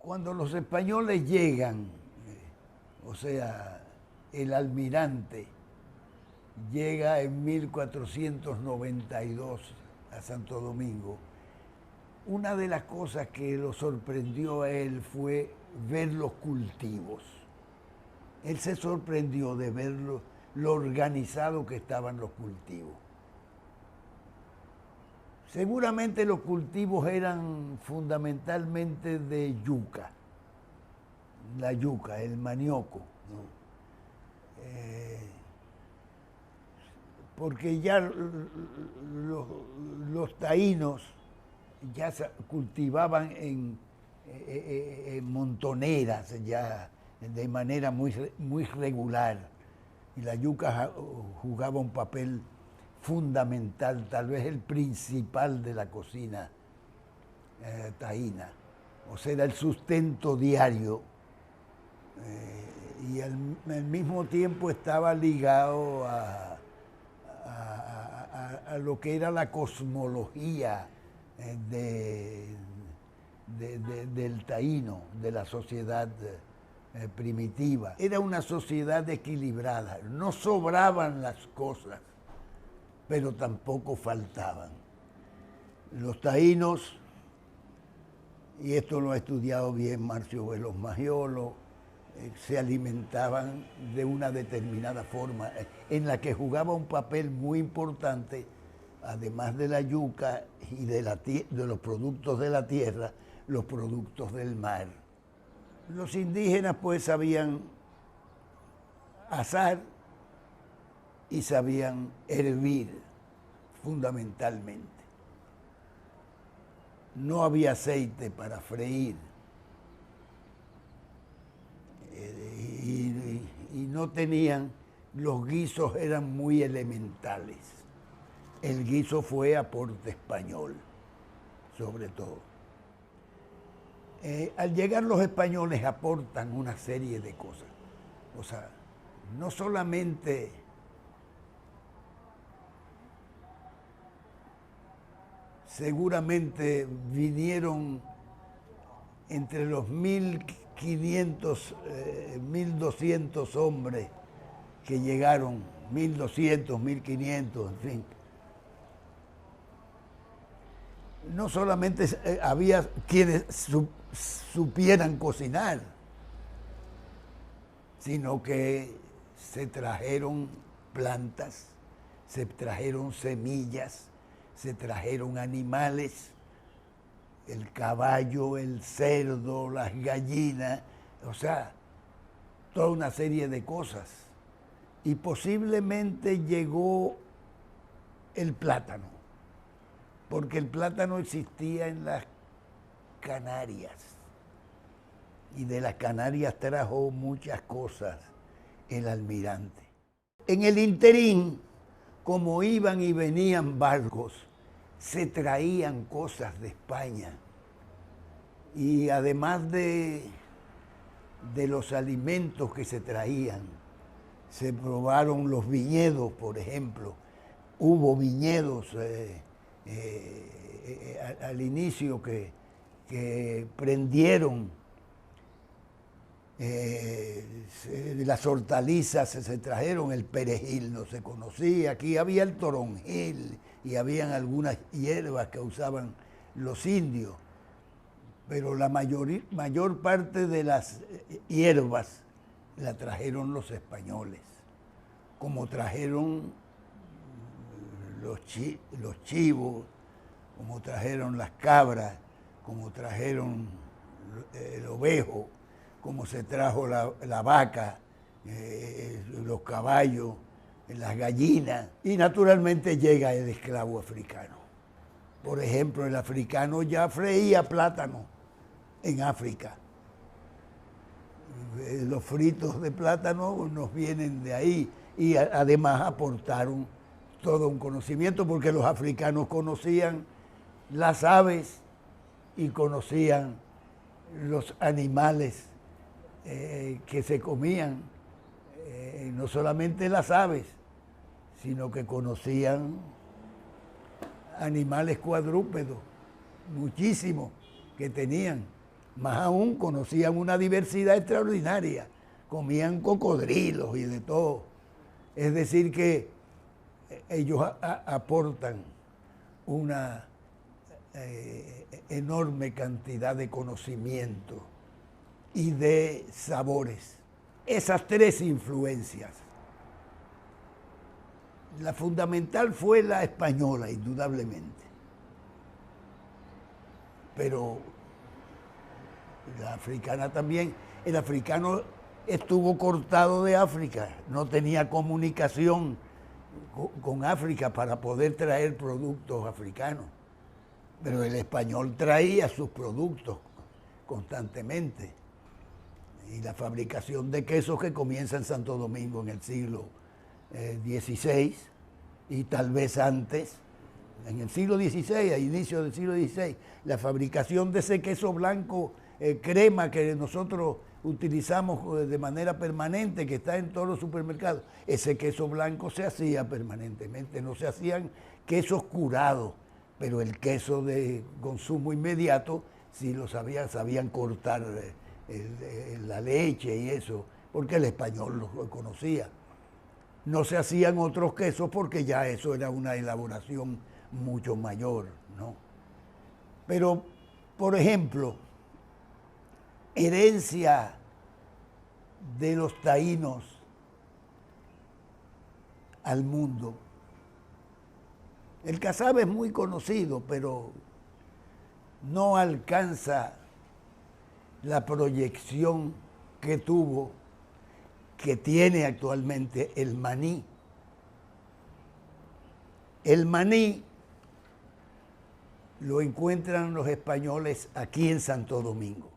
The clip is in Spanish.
Cuando los españoles llegan, o sea, el almirante llega en 1492 a Santo Domingo, una de las cosas que lo sorprendió a él fue ver los cultivos. Él se sorprendió de ver lo organizado que estaban los cultivos. Seguramente los cultivos eran fundamentalmente de yuca, la yuca, el manioco, ¿no? Porque ya los taínos ya cultivaban en montoneras, ya de manera muy regular, y la yuca jugaba un papel fundamental, tal vez el principal de la cocina taína. O sea, era el sustento diario y al mismo tiempo estaba ligado a lo que era la cosmología del taíno, de la sociedad primitiva. Era una sociedad equilibrada, no sobraban las cosas, pero tampoco faltaban. Los taínos, y esto lo ha estudiado bien Marcio Veloz Maggiolo, se alimentaban de una determinada forma, en la que jugaba un papel muy importante, además de la yuca y de los productos de la tierra, los productos del mar. Los indígenas pues sabían asar y sabían hervir, fundamentalmente. No había aceite para freír y no tenían, los guisos eran muy elementales. El guiso fue aporte español, sobre todo. Al llegar los españoles aportan una serie de cosas. O sea, no solamente seguramente vinieron entre los 1.500, 1.200 hombres que llegaron, 1.200, 1.500, en fin. No solamente había quienes supieran cocinar, sino que se trajeron plantas, se trajeron semillas, se trajeron animales, el caballo, el cerdo, las gallinas, o sea, toda una serie de cosas. Y posiblemente llegó el plátano, porque el plátano existía en las Canarias, y de las Canarias trajo muchas cosas el almirante. En el interín, como iban y venían barcos, se traían cosas de España. Y además de los alimentos que se traían, se probaron los viñedos, por ejemplo. Hubo viñedos al inicio que prendieron. Las hortalizas se trajeron, el perejil no se conocía, aquí había el toronjil y habían algunas hierbas que usaban los indios, pero la mayor parte de las hierbas la trajeron los españoles, como trajeron los chivos, como trajeron las cabras, como trajeron el ovejo, como se trajo la vaca, los caballos, las gallinas, y naturalmente llega el esclavo africano. Por ejemplo, el africano ya freía plátano en África. Los fritos de plátano nos vienen de ahí y además aportaron todo un conocimiento, porque los africanos conocían las aves y conocían los animales que se comían, no solamente las aves, sino que conocían animales cuadrúpedos, muchísimos que tenían. Más aún conocían una diversidad extraordinaria, comían cocodrilos y de todo. Es decir que ellos aportan una enorme cantidad de conocimiento y de sabores. Esas tres influencias. La fundamental fue la española, indudablemente. Pero la africana también. El africano estuvo cortado de África, no tenía comunicación con África para poder traer productos africanos. Pero el español traía sus productos constantemente. Y la fabricación de quesos que comienza en Santo Domingo en el siglo XVI y tal vez antes, en el siglo XVI, a inicios del siglo XVI, la fabricación de ese queso blanco crema que nosotros utilizamos de manera permanente, que está en todos los supermercados, ese queso blanco se hacía permanentemente, no se hacían quesos curados, pero el queso de consumo inmediato sí lo sabían cortar la leche y eso, porque el español lo conocía. No se hacían otros quesos porque ya eso era una elaboración mucho mayor, ¿no? Pero, por ejemplo, herencia de los taínos al mundo. El casabe es muy conocido, pero no alcanza la proyección que tuvo, que tiene actualmente el maní. El maní lo encuentran los españoles aquí en Santo Domingo.